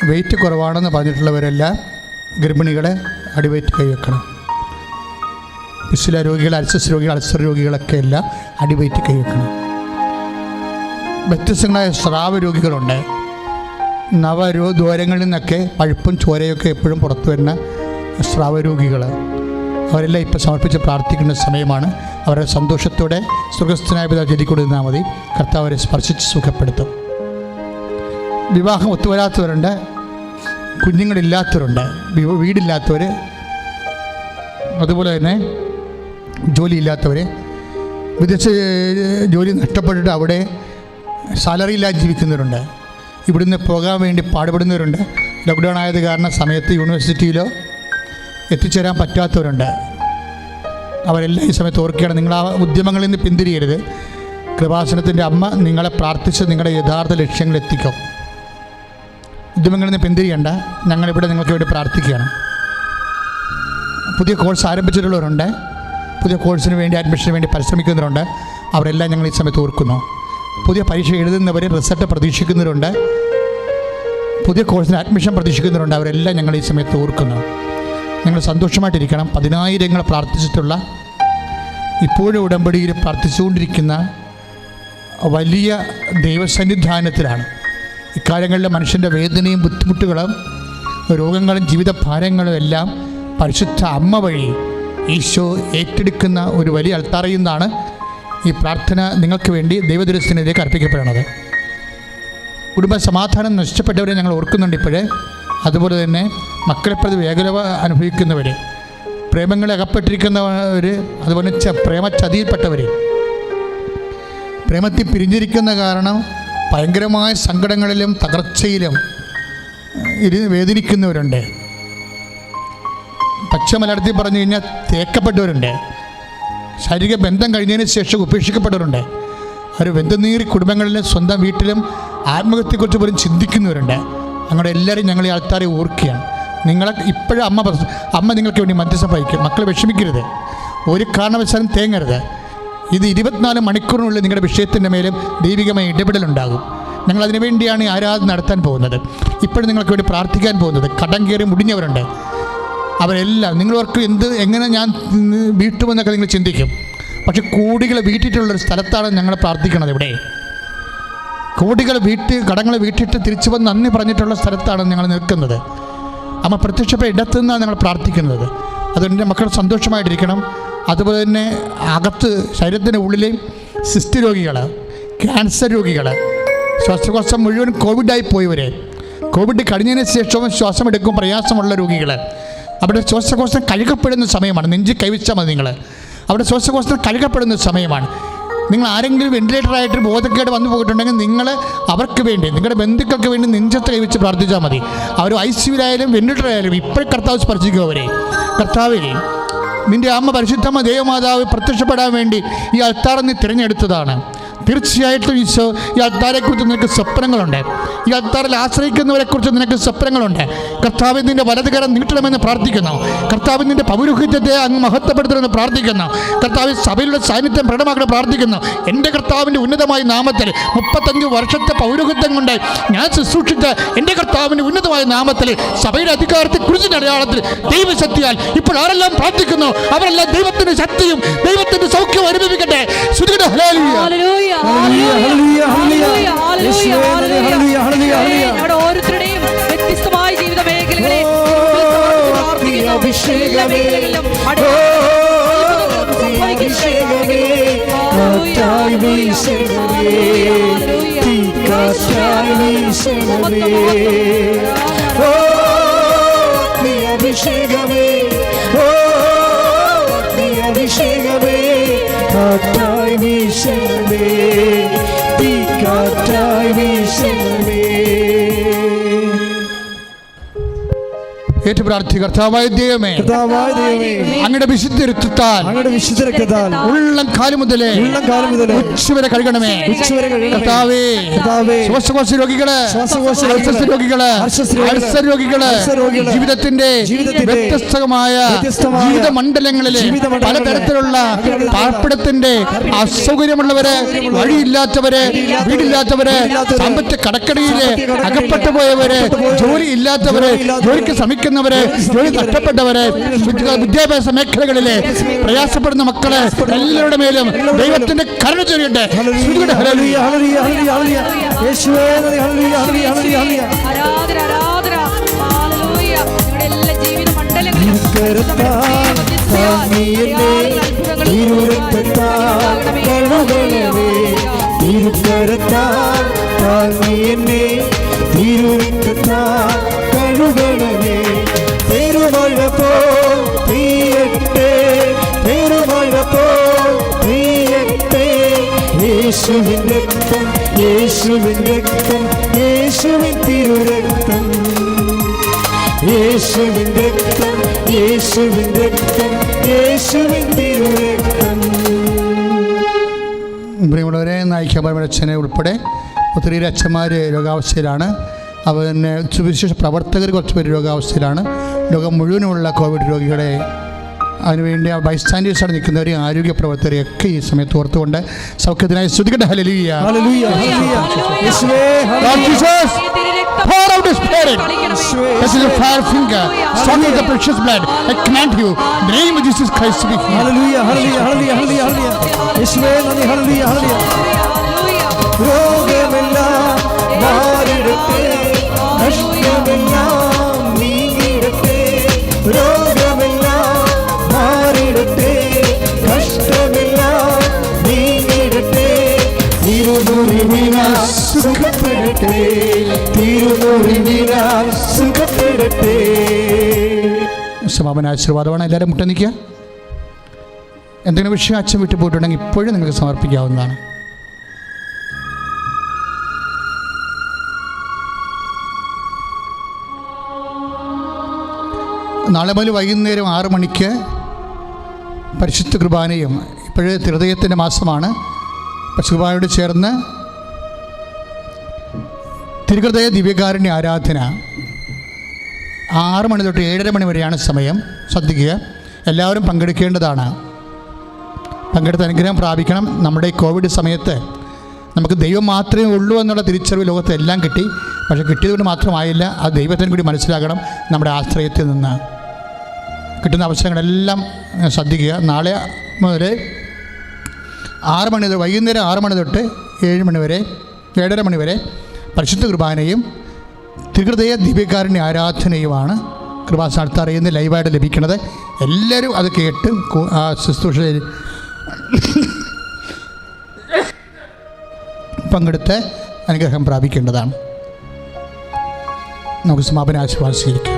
വെയിറ്റ് കുറവാണെന്ന് പറഞ്ഞിട്ടുള്ളവരെല്ലാം ഗർഭിണികളെ അടിവയറ്റ് കൈവെക്കണം. പിസ്തുല രോഗികൾ, അൾസർ രോഗികളൊക്കെ എല്ലാം അടിവയറ്റ് കൈവെക്കണം. വ്യത്യസ്തങ്ങളായ സ്രാവ രോഗികളുണ്ട്. ദ്വാരങ്ങളിൽ നിന്നൊക്കെ പഴുപ്പും ചോരയൊക്കെ എപ്പോഴും പുറത്തു വരുന്ന സ്രാവരോഗികൾ, അവരെല്ലാം ഇപ്പോൾ സമർപ്പിച്ച് പ്രാർത്ഥിക്കുന്ന സമയമാണ്. അവരെ സന്തോഷത്തോടെ സ്വർഗ്ഗസ്ഥനായ പിതാവ് ചൊല്ലിക്കൊടുത്താൽ മതി. കർത്താവ് അവരെ സ്പർശിച്ച് സുഖപ്പെടുത്തും. വിവാഹം ഒത്തുവരാത്തവരുണ്ട്, കുഞ്ഞുങ്ങളില്ലാത്തവരുണ്ട്, വീടില്ലാത്തവർ, അതുപോലെ തന്നെ ജോലിയില്ലാത്തവർ, വിദേശ ജോലി നഷ്ടപ്പെട്ടിട്ട് അവിടെ സാലറി ഇല്ലാതെ ജീവിക്കുന്നവരുണ്ട്, ഇവിടുന്ന് പോകാൻ വേണ്ടി പാടുപെടുന്നവരുണ്ട്, ലോക്ക്ഡൗൺ ആയത് കാരണം സമയത്ത് യൂണിവേഴ്സിറ്റിയിലോ എത്തിച്ചേരാൻ പറ്റാത്തവരുണ്ട്. അവരെല്ലാം ഈ സമയത്ത് ഓർക്കുകയാണ്. നിങ്ങൾ ആ ഉദ്യമങ്ങളിൽ നിന്ന് പിന്തിരിയരുത്. കൃപാസനത്തിൻ്റെ അമ്മ നിങ്ങളെ പ്രാർത്ഥിച്ച് നിങ്ങളുടെ യഥാർത്ഥ ലക്ഷ്യങ്ങളിൽ എത്തിക്കും. ഉദ്യമങ്ങളിൽ നിന്ന് പിന്തിരിയണ്ട, ഞങ്ങളിവിടെ നിങ്ങൾക്ക് വേണ്ടി പ്രാർത്ഥിക്കുകയാണ്. പുതിയ കോഴ്സ് ആരംഭിച്ചിട്ടുള്ളവരുണ്ട്, പുതിയ കോഴ്സിന് വേണ്ടി അഡ്മിഷന് വേണ്ടി പരിശ്രമിക്കുന്നവരുണ്ട്. അവരെല്ലാം ഞങ്ങൾ ഈ സമയത്ത് ഓർക്കുന്നു. പുതിയ പരീക്ഷ എഴുതുന്നവർ, റിസൾട്ട് പ്രതീക്ഷിക്കുന്നവരുണ്ട്, പുതിയ കോഴ്സിന് അഡ്മിഷൻ പ്രതീക്ഷിക്കുന്നവരുണ്ട്. അവരെല്ലാം ഞങ്ങൾ ഈ സമയത്ത് ഓർക്കുന്നു. നിങ്ങൾ സന്തോഷമായിട്ടിരിക്കണം. 10,000 പ്രാർത്ഥിച്ചിട്ടുള്ള, ഇപ്പോഴും ഉടമ്പടിയിൽ പ്രാർത്ഥിച്ചുകൊണ്ടിരിക്കുന്ന വലിയ ദൈവസന്നിധാനത്തിലാണ്. ഇക്കാലങ്ങളിലെ മനുഷ്യൻ്റെ വേദനയും ബുദ്ധിമുട്ടുകളും രോഗങ്ങളും ജീവിതഭാരങ്ങളും എല്ലാം പരിശുദ്ധ അമ്മ വഴി ഈശോ ഏറ്റെടുക്കുന്ന ഒരു വലിയ അൾത്താറയിൽ നിന്നാണ് ഈ പ്രാർത്ഥന നിങ്ങൾക്ക് വേണ്ടി ദൈവദുരസ്ഥനിലേക്ക് അർപ്പിക്കപ്പെടുന്നത്. കുടുംബ സമാധാനം നഷ്ടപ്പെട്ടവരെ ഞങ്ങൾ ഓർക്കുന്നുണ്ട് ഇപ്പോഴേ. അതുപോലെ തന്നെ മക്കളെ പ്രതി വേഗത അനുഭവിക്കുന്നവർ, പ്രേമങ്ങളെ അകപ്പെട്ടിരിക്കുന്നവർ, അതുപോലെ പ്രേമചതിയിൽപ്പെട്ടവർ, പ്രേമത്തിൽ പിരിഞ്ഞിരിക്കുന്ന കാരണം ഭയങ്കരമായ സങ്കടങ്ങളിലും തകർച്ചയിലും വേദനിക്കുന്നവരുണ്ട്. പച്ച മലയാളത്തിൽ പറഞ്ഞു കഴിഞ്ഞാൽ തേക്കപ്പെട്ടവരുണ്ട്. ശാരീരിക ബന്ധം കഴിഞ്ഞതിന് ശേഷം ഉപേക്ഷിക്കപ്പെട്ടവരുണ്ട്. അവർ ബന്ധുനീറി കുടുംബങ്ങളിലും സ്വന്തം വീട്ടിലും ആത്മഹത്യയെക്കുറിച്ച് പോലും ചിന്തിക്കുന്നവരുണ്ട്. അങ്ങനെ എല്ലാവരും ഞങ്ങൾ ഈ ആൾക്കാരെ ഓർക്കുകയാണ്. നിങ്ങളെ ഇപ്പോഴും അമ്മ നിങ്ങൾക്ക് വേണ്ടി മധ്യസ്ഥം വഹിക്കും. മക്കളെ വിഷമിക്കരുത്, ഒരു കാരണവശാലും തേങ്ങരുത്. ഇത് 24 മണിക്കൂറിനുള്ളിൽ നിങ്ങളുടെ വിഷയത്തിൻ്റെ മേലും ദൈവികമായ ഇടപെടലുണ്ടാകും. ഞങ്ങൾ അതിനുവേണ്ടിയാണ് ഈ ആരാധന നടത്താൻ പോകുന്നത്. ഇപ്പോഴും നിങ്ങൾക്ക് വേണ്ടി പ്രാർത്ഥിക്കാൻ പോകുന്നത്. കടം കയറി മുടിഞ്ഞവരുണ്ട്. അവരെല്ലാം നിങ്ങളവർക്ക് എങ്ങനെ ഞാൻ വീട്ടുമെന്നൊക്കെ നിങ്ങൾ ചിന്തിക്കും. പക്ഷെ കോടികളെ വീട്ടിട്ടുള്ളൊരു സ്ഥലത്താണ് ഞങ്ങൾ പ്രാർത്ഥിക്കണത്. ഇവിടെ കോടികൾ കടങ്ങൾ വീട്ടിട്ട് തിരിച്ചു വന്ന് നന്ദി പറഞ്ഞിട്ടുള്ള സ്ഥലത്താണ് ഞങ്ങൾ നിൽക്കുന്നത്. അമ്മ പ്രത്യക്ഷപ്പെട്ട ഇടത്തു നിന്നാണ് ഞങ്ങൾ പ്രാർത്ഥിക്കുന്നത്. അതുകൊണ്ട് എൻ്റെ മക്കൾ സന്തോഷമായിട്ടിരിക്കണം. അതുപോലെ തന്നെ അകത്ത് ശരീരത്തിൻ്റെ ഉള്ളിലെ സിസ്റ്റ് രോഗികൾ, ക്യാൻസർ രോഗികൾ, ശ്വാസകോശം മുഴുവൻ കോവിഡായി പോയവർ, കോവിഡ് കഴിഞ്ഞതിന് ശേഷവും ശ്വാസമെടുക്കും പ്രയാസമുള്ള രോഗികൾ, അവിടെ ശ്വാസകോശം കഴുകപ്പെടുന്ന സമയമാണ്. നെഞ്ച് കൈവച്ചാൽ മതി നിങ്ങൾ. അവിടെ ശ്വാസകോശം കഴുകപ്പെടുന്ന സമയമാണ്. നിങ്ങൾ ആരെങ്കിലും വെന്റിലേറ്ററായിട്ട് ബോധക്കേട് വന്നു പോയിട്ടുണ്ടെങ്കിൽ നിങ്ങൾ അവർക്ക് വേണ്ടി, നിങ്ങളുടെ ബന്ധുക്കൾക്ക് വേണ്ടി നെഞ്ചത്ത് കൈവച്ച് പ്രാർത്ഥിച്ചാൽ മതി. അവർ ഐസിയുലായാലും വെന്റിലേറ്ററായാലും ഇപ്പോഴും കർത്താവ് സ്പർശിക്കും അവരെ. കർത്താവേ, നിൻ്റെ അമ്മ പരിശുദ്ധമ്മ ദേവമാതാവ് പ്രത്യക്ഷപ്പെടാൻ വേണ്ടി ഈ അൾത്താർ നീ തിരഞ്ഞെടുത്തതാണ്. തീർച്ചയായിട്ടും ഈശോ, ഈ അൾത്താരെക്കുറിച്ച് നിനക്ക് സ്വപ്നങ്ങളുണ്ട്. ഈ അൾത്താറിൽ ആശ്രയിക്കുന്നവരെക്കുറിച്ച് നിനക്ക് സ്വപ്നങ്ങളുണ്ട്. കർത്താവ് നിൻ്റെ വലതുകരം നീട്ടണമെന്ന് പ്രാർത്ഥിക്കുന്നു. കർത്താവ് നിൻ്റെ പൗരോഹിത്യത്തെ അങ്ങ് മഹത്വപ്പെടുത്തണമെന്ന് പ്രാർത്ഥിക്കുന്നു. കർത്താവ് സഭയിലുള്ള സാന്നിധ്യം പ്രകടമാക്കണം പ്രാർത്ഥിക്കുന്നു. എൻ്റെ കർത്താവിൻ്റെ ഉന്നതമായ നാമത്തിൽ 35 വർഷത്തെ പൗരോഹിത്യം കൊണ്ട് ഞാൻ ശുശ്രൂഷിച്ച എൻ്റെ കർത്താവിൻ്റെ ഉന്നതമായ നാമത്തിൽ സഭയുടെ അധികാരത്തെ കുറിച്ചിൻ്റെ അടയാളത്തിൽ ദൈവശക്തിയാൽ ഇപ്പോൾ ആരെല്ലാം പ്രാർത്ഥിക്കുന്നു അവരെല്ലാം ദൈവത്തിൻ്റെ ശക്തിയും ദൈവത്തിൻ്റെ സൗഖ്യവും അനുഭവിക്കട്ടെ. ഓരോരുത്തരുടെയും വ്യത്യസ്തമായ ജീവിത മേഖലകളെ ഏറ്റു പ്രാർത്ഥി. കർത്താവായ ദൈവമേ, അങ്ങയുടെ വിശുദ്ധ രക്തത്താൽ ഉള്ളം കാലു മുതലേ ഉച്ചവരെ കഴുകണമേ. കർത്താവേ, ശ്വാസകോശ രോഗികള്, അൾസർ രോഗികള്, ജീവിതത്തിന്റെ വ്യത്യസ്തമായ ജീവിത മണ്ഡലങ്ങളിലെ പലതരത്തിലുള്ള പാർപ്പിടത്തിന്റെ അസൗകര്യമുള്ളവര്, വഴിയില്ലാത്തവര്, വീടില്ലാത്തവര്, സാമ്പത്തിക കടക്കടിയില് അകപ്പെട്ടു പോയവര്, ജോലി ഇല്ലാത്തവര്, ജോലിക്ക് ശ്രമിക്കുന്നവര്, ജോലി നഷ്ടപ്പെട്ടവര്, വിദ്യാഭ്യാസ മേഖലകളിലെ പ്രയാസപ്പെടുന്ന മക്കള് എല്ലാവരുടെ മേലും ദൈവത്തിന്റെ കരുണ ചൊരിയട്ടെ. യേശുവിൻ രക്തം, യേശുവിൻ രക്തം, യേശുവിൻ തിരുരക്തം, യേശുവിൻ രക്തം, യേശുവിൻ രക്തം, യേശുവിൻ തിരുരക്തം. പ്രിയമുള്ളവരെ, നായികമാരുടെ അച്ഛനെ ഉൾപ്പെടെ ഒത്തിരി അച്ഛന്മാർ രോഗാവസ്ഥയിലാണ്. അവർ തന്നെ സുവിശേഷ പ്രവർത്തകർ കുറച്ച് പേര് രോഗാവസ്ഥയിലാണ്. ലോകം മുഴുവനുമുള്ള കോവിഡ് രോഗികളെ, അതിനുവേണ്ടി ബൈസ്റ്റാൻഡേഴ്സാണ് നിൽക്കുന്നവരെ, ആരോഗ്യ പ്രവർത്തകരെയൊക്കെ ഈ സമയത്ത് ഓർത്തുകൊണ്ട് സൗഖ്യത്തിനായി സ്തുതിക്കട്ടെ. ഹല്ലേലൂയ, ഹല്ലേലൂയ, യേശുവേ, Jesus, pour out the spirit. This is a fire finger, strong with the precious blood. I command you, in the name of Jesus Christ, to be healed. Hallelujah, hallelujah, hallelujah, hallelujah, യേശുവേ നന്ദി, hallelujah, hallelujah. രോഗമെല്ലാം മാറിടട്ടെ, നഷ്ടമെല്ലാം നീങ്ങിടട്ടെ, രോഗമെല്ലാം മാറിടട്ടെ, കഷ്ടമെല്ലാം നീങ്ങിടട്ടെ, തിരുമുറിവിനാൽ സുഖപ്പെടട്ടെ, തിരുമുറിവിനാൽ സുഖപ്പെടട്ടെ. സമാപന ആശീർവാദമാണ്. എല്ലാവരും മുട്ട നിൽക്കുക. എന്തെങ്കിലും വിഷയം അച്ഛൻ വിട്ടു പോയിട്ടുണ്ടെങ്കിൽ ഇപ്പോഴും നിങ്ങൾക്ക് സമർപ്പിക്കാവുന്നതാണ്. നാളെ മുതൽ വൈകുന്നേരം 6 മണിക്ക് പരിശുദ്ധ കുർബാനയും, ഇപ്പോഴേ ഹൃദയത്തിൻ്റെ മാസമാണ്, പരിശുദ്ധ കുർബാനയോട് ചേർന്ന് തിരുഹൃദയ ദിവ്യകാരുണ്യ ആരാധന 6 മണി തൊട്ട് 7:30 മണി വരെയാണ് സമയം. ശ്രദ്ധിക്കുക, എല്ലാവരും പങ്കെടുക്കേണ്ടതാണ്. പങ്കെടുത്ത് അനുഗ്രഹം പ്രാപിക്കണം. നമ്മുടെ ഈ കോവിഡ് സമയത്ത് നമുക്ക് ദൈവം മാത്രമേ ഉള്ളൂ എന്നുള്ള തിരിച്ചറിവ് ലോകത്ത് എല്ലാം കിട്ടി. പക്ഷേ കിട്ടിയതുകൊണ്ട് മാത്രമായില്ല, അത് ദൈവത്തിന് കൂടി മനസ്സിലാക്കണം. നമ്മുടെ ആശ്രയത്തിൽ നിന്ന് കിട്ടുന്ന അവസരങ്ങളെല്ലാം ശ്രദ്ധിക്കുക. നാളെ മുതൽ 6 മണി, വൈകുന്നേരം 6 മണി തൊട്ട് 7 മണി വരെ 7:30 മണി വരെ പരിശുദ്ധ കുർബാനയും ത്രിഹൃദയ ദിവ്യകാരുണ്യ ആരാധനയുമാണ് കൃപാസ്ഥാനത്ത് അറിയുന്ന ലൈവായിട്ട് ലഭിക്കുന്നത്. എല്ലാവരും അത് കേട്ട് ആ ശുശ്രൂഷയിൽ പങ്കെടുത്ത് അനുഗ്രഹം പ്രാപിക്കേണ്ടതാണ്. നമുക്ക് സമാപന ആശീർവാദം സ്വീകരിക്കാം.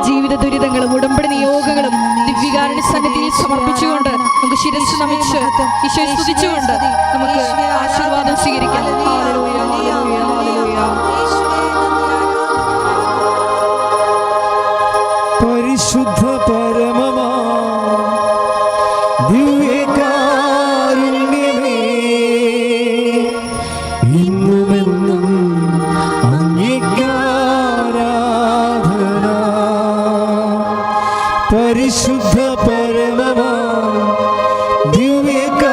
ജീവിത ദുരിതങ്ങളും ഉടമ്പടി നിയോഗങ്ങളും ദിവ്യകാരുണ്യ സന്നിധിയിൽ സമർപ്പിച്ചുകൊണ്ട് നമുക്ക് ശിരസ്സ് നമിച്ച് ഈശോയെ സ്തുതിച്ചുകൊണ്ട് നമുക്ക് ആശീർവാദം സ്വീകരിക്കാം. Hallelujah, hallelujah, hallelujah. പരിശുദ്ധ പരമമാ ദിവ്യകാരുണ്യമേ, ഇന്നുമെന്നും അങ്ങേക്കാരാധന. പരിശുദ്ധ പരമമാ ദിവ്യകാരുണ്യമേ,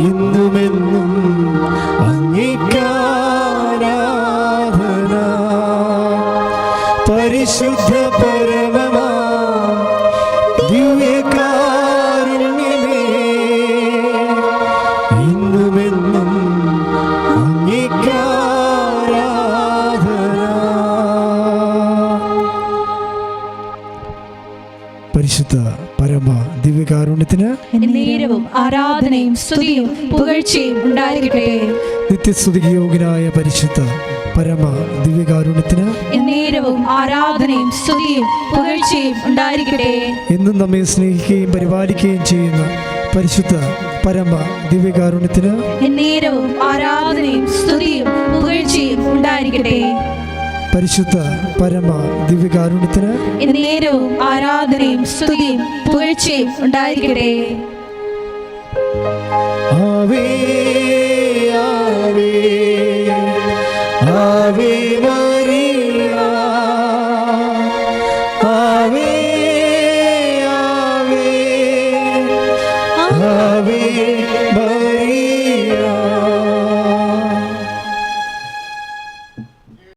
ഇന്നുമെന്നും അങ്ങേക്കാരാധന. പരിശുദ്ധ പരമമാ ദിവ്യകാരുണ്യമേ, ഇന്നുമെന്നും അങ്ങേക്കാരാധന. പരിശുദ്ധ പരമ ദിവ്യകാരുണ്യത്തിന് എന്നേരവും ആരാധനയും സ്തുതിയും പുകഴ്ചയും ഉണ്ടായിരിക്കട്ടെ. നിത്യസ്തുതിക്ക് യോഗ്യനായ പരിശുദ്ധ പരമ ദിവ്യകാരുണ്യത്തിന് എന്നേരവും ആരാധനയും സ്തുതിയും പുകഴ്ചയും ഉണ്ടായിരിക്കട്ടെ. എന്നും നമ്മെ സ്നേഹിക്കുകയും പരിപാലിക്കുകയും ചെയ്യുന്ന പരിശുദ്ധ പരമ ദിവ്യകാരുണ്യത്തിന് എന്നേരവും ആരാധനയും സ്തുതിയും പുകഴ്ചയും ഉണ്ടായിരിക്കട്ടെ. പരിശുദ്ധ പരമ ദിവ്യകാരുണ്യത്തിന് എന്നേരവും ആരാധനയും സ്തുതിയും പുകഴ്ചയും ഉണ്ടായിരിക്കട്ടെ. ആവേ ആവേ ആവേ മരിയ, ആവേ